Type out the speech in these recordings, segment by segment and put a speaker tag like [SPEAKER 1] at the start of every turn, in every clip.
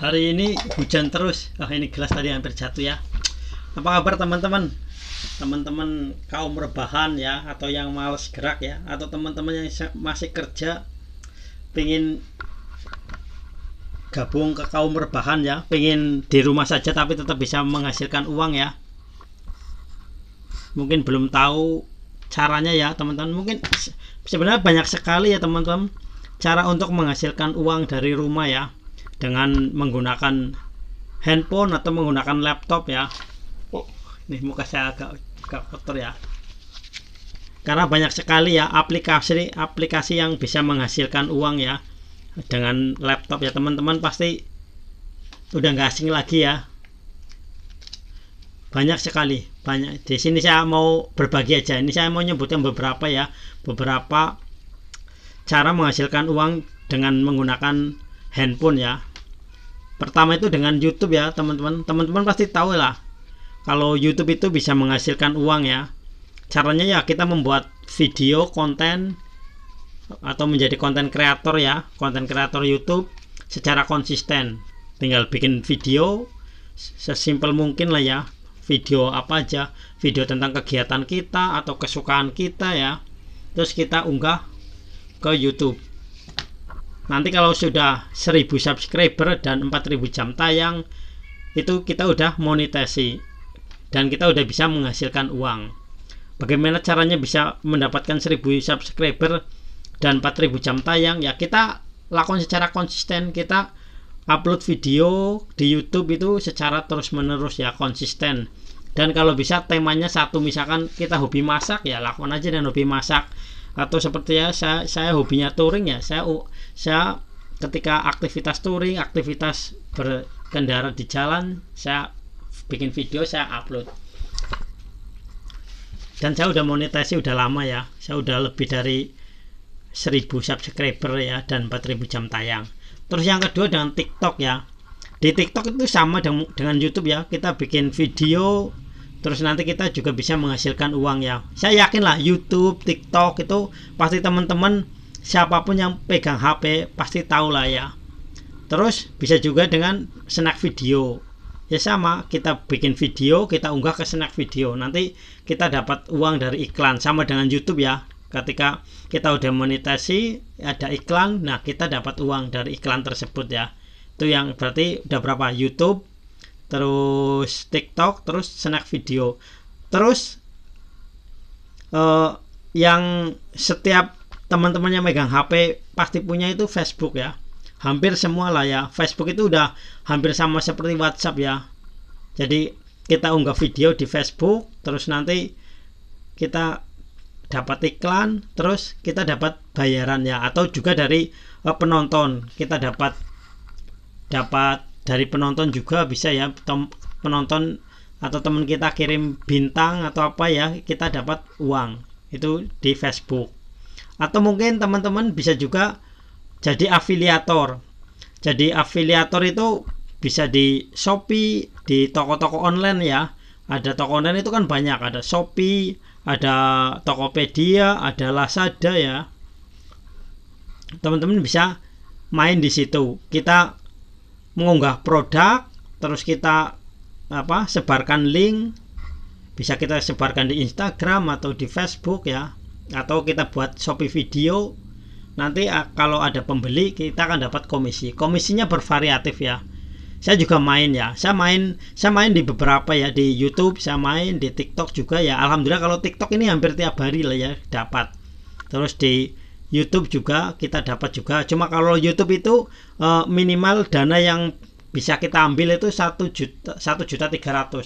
[SPEAKER 1] Hari ini hujan terus. Ini gelas tadi hampir jatuh ya. Apa kabar teman-teman? Teman-teman kaum rebahan ya, atau yang males gerak ya, atau teman-teman yang masih kerja pengen gabung ke kaum rebahan ya, pengen di rumah saja tapi tetap bisa menghasilkan uang ya. Mungkin belum tahu caranya ya teman-teman. Mungkin sebenarnya banyak sekali ya teman-teman cara untuk menghasilkan uang dari rumah ya, dengan menggunakan handphone atau menggunakan laptop ya. Nih muka saya agak kotor ya, karena banyak sekali ya aplikasi yang bisa menghasilkan uang ya dengan laptop ya. Teman-teman pasti udah nggak asing lagi ya, banyak sekali. Banyak di sini saya mau berbagi aja. Ini saya mau nyebutkan beberapa ya, beberapa cara menghasilkan uang dengan menggunakan handphone ya. Pertama itu dengan YouTube ya teman-teman. Teman-teman pasti tahu lah kalau YouTube itu bisa menghasilkan uang ya. Caranya ya kita membuat video konten atau menjadi konten kreator ya, konten kreator YouTube secara konsisten. Tinggal bikin video sesimpel mungkin lah ya. Video apa aja, video tentang kegiatan kita atau kesukaan kita ya, terus kita unggah ke YouTube. Nanti kalau sudah 1000 subscriber dan 4000 jam tayang, itu kita udah monetisasi dan kita udah bisa menghasilkan uang. Bagaimana caranya bisa mendapatkan 1000 subscriber dan 4000 jam tayang ya? Kita lakukan secara konsisten. Kita upload video di YouTube itu secara terus menerus ya, konsisten. Dan kalau bisa temanya satu, misalkan kita hobi masak ya, lakukan aja dengan hobi masak. Atau seperti ya saya hobinya touring ya, saya ketika aktivitas touring, aktivitas berkendara di jalan, saya bikin video, saya upload. Dan saya udah monetisasi udah lama ya, saya udah lebih dari 1000 subscriber ya dan 4000 jam tayang. Terus yang kedua dengan TikTok ya. Di TikTok itu sama dengan YouTube ya, kita bikin video terus nanti kita juga bisa menghasilkan uang ya. Saya yakin lah YouTube, TikTok itu pasti teman-teman siapapun yang pegang HP pasti tahu lah ya. Terus bisa juga dengan snack video. Ya sama, kita bikin video, kita unggah ke snack video. Nanti kita dapat uang dari iklan, sama dengan YouTube ya. Ketika kita udah monetisasi, ada iklan, nah kita dapat uang dari iklan tersebut ya. Itu yang berarti udah berapa? YouTube, terus TikTok, terus snack video. Terus yang setiap teman-teman yang megang HP pasti punya itu Facebook ya. Hampir semua lah ya. Facebook itu udah hampir sama seperti WhatsApp ya. Jadi kita unggah video di Facebook, terus nanti kita dapat iklan, terus kita dapat bayaran ya, atau juga dari penonton. Kita dapat dari penonton juga bisa ya, penonton atau teman kita kirim bintang atau apa ya, kita dapat uang itu di Facebook. Atau mungkin teman-teman bisa juga jadi afiliator. Jadi afiliator itu bisa di Shopee, di toko-toko online ya. Ada toko online itu kan banyak, ada Shopee, ada Tokopedia, ada Lazada ya. Teman-teman bisa main di situ. Kita mengunggah produk, terus kita sebarkan link, bisa kita sebarkan di Instagram atau di Facebook ya, atau kita buat Shopee video. Nanti kalau ada pembeli kita akan dapat komisinya bervariatif ya. Saya juga main ya, saya main di beberapa ya, di YouTube saya main, di TikTok juga ya. Alhamdulillah kalau TikTok ini hampir tiap hari lah ya dapat. Terus di YouTube juga kita dapat juga. Cuma kalau YouTube itu minimal dana yang bisa kita ambil itu 1.300.000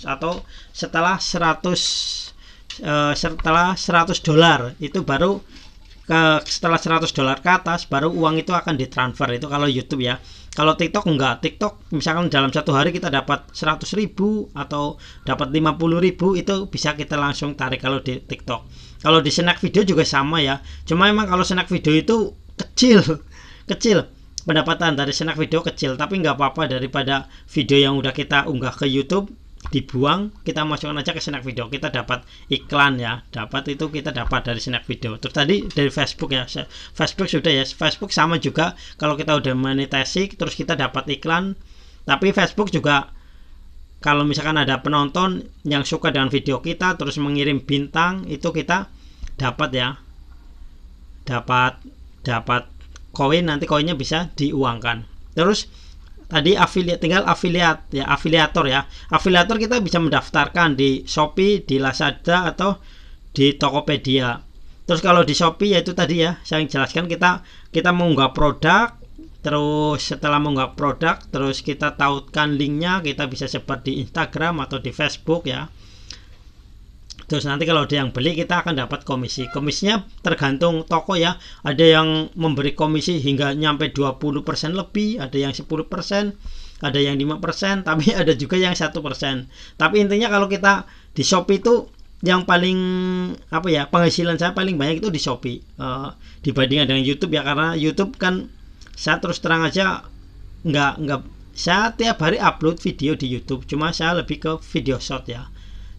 [SPEAKER 1] atau setelah 100 $100 itu baru setelah $100 ke atas baru uang itu akan ditransfer. Itu kalau YouTube ya. Kalau TikTok enggak. TikTok misalkan dalam satu hari kita dapat 100.000 atau dapat 50.000, itu bisa kita langsung tarik kalau di TikTok. Kalau di snack video juga sama ya. Cuma memang kalau snack video itu kecil pendapatan dari snack video kecil, tapi nggak apa-apa, daripada video yang udah kita unggah ke YouTube dibuang, kita masukkan aja ke snack video, kita dapat iklan ya, kita dapat dari snack video. Terus tadi dari Facebook ya, Facebook sudah ya, Facebook sama juga, kalau kita udah monetisasi terus kita dapat iklan, Tapi Facebook juga kalau misalkan ada penonton yang suka dengan video kita terus mengirim bintang, itu kita dapat ya, dapat koin, nanti koinnya bisa diuangkan. Terus tadi afiliat, tinggal afiliat ya, afiliator ya. Afiliator kita bisa mendaftarkan di Shopee, di Lazada, atau di Tokopedia. Terus kalau di Shopee yaitu tadi ya saya jelaskan, kita mengunggah produk, terus setelah mengunggah produk terus kita tautkan linknya, kita bisa sebar di Instagram atau di Facebook ya. Terus nanti kalau ada yang beli kita akan dapat komisi. Komisinya tergantung toko ya. Ada yang memberi komisi hingga nyampe 20% lebih, ada yang 10%, ada yang 5%, tapi ada juga yang 1%. Tapi intinya kalau kita di Shopee itu yang paling apa ya, penghasilan saya paling banyak itu di Shopee dibandingkan dengan YouTube ya, karena YouTube kan saya terus terang aja nggak saya tiap hari upload video di YouTube, cuma saya lebih ke video short ya.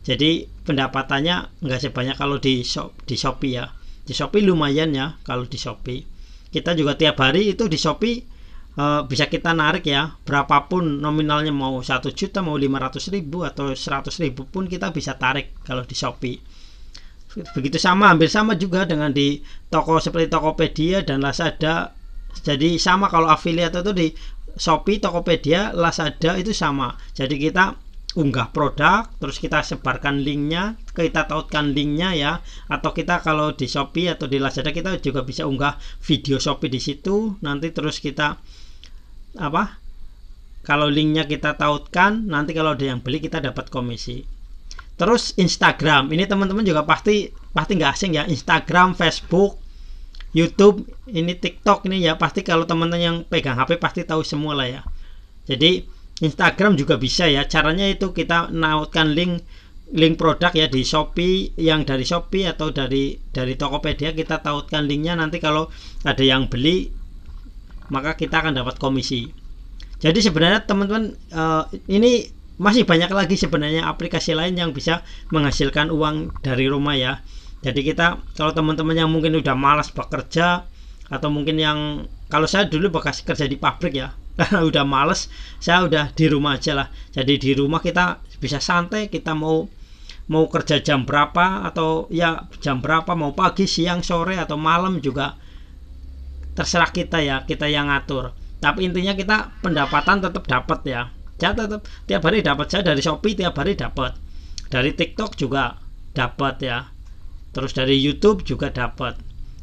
[SPEAKER 1] Jadi pendapatannya nggak sebanyak kalau di Shopee ya. Di Shopee lumayan ya kalau di Shopee. Kita juga tiap hari itu di Shopee bisa kita narik ya, berapapun nominalnya, mau 1 juta, mau 500.000 atau 100.000 pun kita bisa tarik kalau di Shopee. Begitu sama, hampir sama juga dengan di toko seperti Tokopedia dan Lazada. Jadi sama kalau afiliat itu di Shopee, Tokopedia, Lazada itu sama. Jadi kita unggah produk, terus kita sebarkan linknya, kita tautkan linknya ya. Atau kita kalau di Shopee atau di Lazada kita juga bisa unggah video Shopee di situ. Nanti terus kita kalau linknya kita tautkan, nanti kalau ada yang beli kita dapat komisi. Terus Instagram, ini teman-teman juga pasti nggak asing ya. Instagram, Facebook, YouTube, ini TikTok ini ya, pasti kalau teman-teman yang pegang HP pasti tahu semua lah ya. Jadi Instagram juga bisa ya. Caranya itu kita nautkan link produk ya di Shopee, yang dari Shopee atau dari Tokopedia, kita tautkan linknya, nanti kalau ada yang beli maka kita akan dapat komisi. Jadi sebenarnya teman-teman ini masih banyak lagi sebenarnya aplikasi lain yang bisa menghasilkan uang dari rumah ya. Jadi kita, kalau teman-teman yang mungkin udah malas bekerja, atau mungkin yang, kalau saya dulu bekas kerja di pabrik ya, karena udah males, saya udah di rumah aja lah. Jadi di rumah kita bisa santai, kita mau kerja jam berapa, atau ya jam berapa, mau pagi, siang, sore, atau malam juga terserah kita ya, kita yang ngatur. Tapi intinya kita pendapatan tetap dapat ya. Saya tetap tiap hari dapat, saya dari Shopee tiap hari dapat, dari TikTok juga dapat ya, terus dari YouTube juga dapat.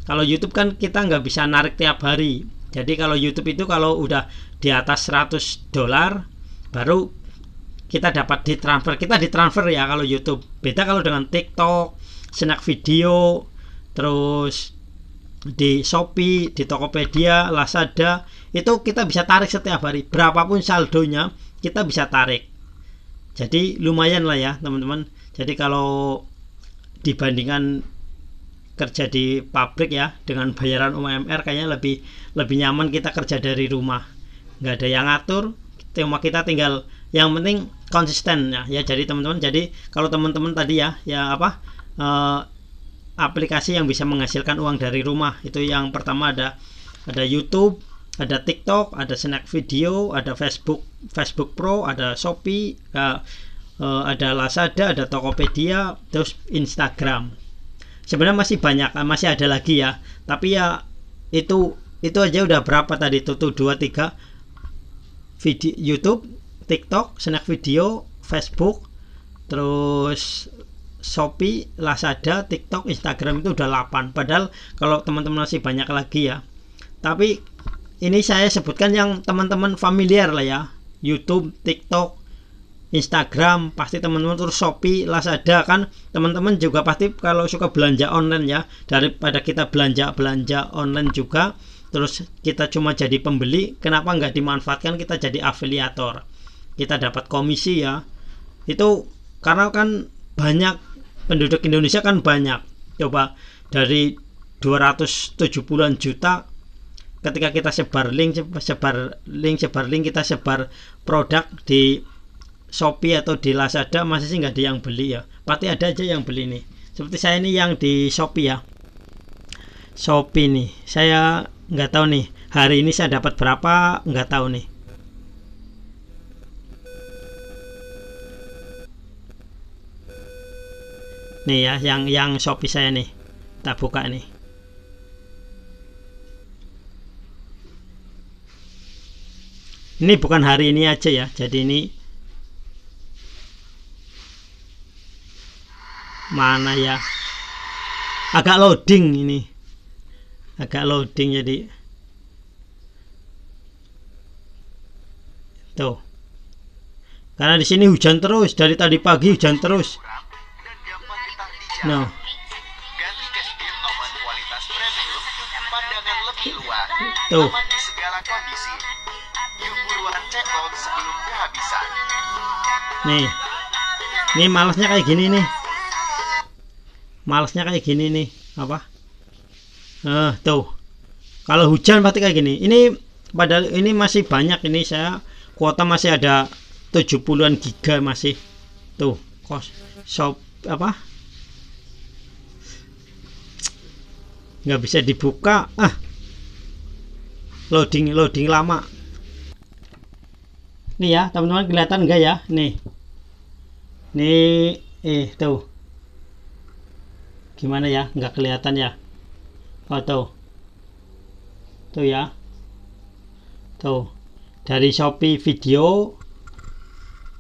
[SPEAKER 1] Kalau YouTube kan kita nggak bisa narik tiap hari. Jadi kalau YouTube itu kalau udah di atas $100 baru kita dapat ditransfer. Kita ditransfer ya kalau YouTube. Beda kalau dengan TikTok, Snack Video, terus di Shopee, di Tokopedia, Lazada, itu kita bisa tarik setiap hari. Berapapun saldonya kita bisa tarik. Jadi lumayan lah ya teman-teman. Jadi kalau dibandingkan kerja di pabrik ya, dengan bayaran UMR kayaknya lebih nyaman kita kerja dari rumah. Nggak ada yang ngatur, cuma kita tinggal, yang penting konsisten ya. Jadi teman-teman, jadi kalau teman-teman tadi ya aplikasi yang bisa menghasilkan uang dari rumah itu, yang pertama ada YouTube, ada TikTok, ada Snack Video, ada Facebook Pro, ada Shopee, ada Lazada, ada Tokopedia, terus Instagram. Sebenarnya masih banyak, masih ada lagi ya, tapi ya itu aja udah berapa tadi tuh 2, 3 video: YouTube, TikTok, Snack Video, Facebook, terus Shopee, Lazada, TikTok, Instagram, itu udah 8. Padahal kalau teman-teman masih banyak lagi ya. Tapi ini saya sebutkan yang teman-teman familiar lah ya. YouTube, TikTok, Instagram, pasti teman-teman. Terus Shopee, Lazada, kan teman-teman juga pasti kalau suka belanja online ya, daripada kita belanja online juga terus kita cuma jadi pembeli, kenapa nggak dimanfaatkan kita jadi afiliator, kita dapat komisi ya. Itu karena kan banyak penduduk Indonesia kan banyak. Coba dari 270-an juta, ketika kita sebar link, kita sebar produk di Shopee atau di Lazada, masih sih nggak ada yang beli ya. Pasti ada aja yang beli nih. Seperti saya ini yang di Shopee ya. Shopee nih, saya nggak tahu nih hari ini saya dapat berapa, nggak tahu nih. nih ya, yang Shopee saya nih, tak buka nih. Ini bukan hari ini aja ya, jadi ini mana ya, agak loading ini, agak loading, jadi tuh, karena di sini hujan terus dari tadi pagi, hujan terus. No.
[SPEAKER 2] Ganti cashmere aman kualitas premium, pandangan lebih luas,
[SPEAKER 1] Tuh.
[SPEAKER 2] aman di segala kondisi. Yuk buruan check out sebelum kehabisan.
[SPEAKER 1] Nih malesnya kayak gini nih, malesnya kayak gini nih, apa? Tuh, kalau hujan pasti kayak gini. Ini padahal ini masih banyak, ini saya kuota masih ada 70-an giga masih. Tuh, kos shop apa? Nggak bisa dibuka. Loading lama. Nih ya, teman-teman, kelihatan enggak ya? Nih. Tuh. Gimana ya? Nggak kelihatan ya? Oh, tuh. Tuh ya. Tuh. Dari Shopee video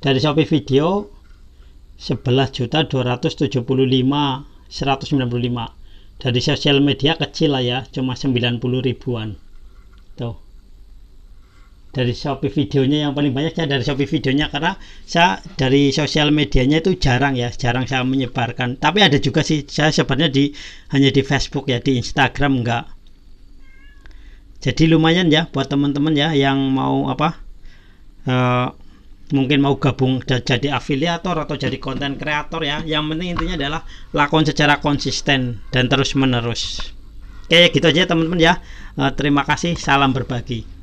[SPEAKER 1] 11.275.195. Dari sosial media kecil lah ya, cuma 90 ribuan. Tuh. Dari Shopee videonya yang paling banyak ya, dari Shopee videonya, karena saya dari sosial medianya itu jarang saya menyebarkan. Tapi ada juga sih, saya sebenarnya hanya di Facebook ya, di Instagram enggak. Jadi lumayan ya buat teman-teman ya yang mau mungkin mau gabung jadi afiliator atau jadi konten kreator ya. Yang penting intinya adalah lakukan secara konsisten dan terus menerus. Kayak gitu aja teman-teman ya. Terima kasih, salam berbagi.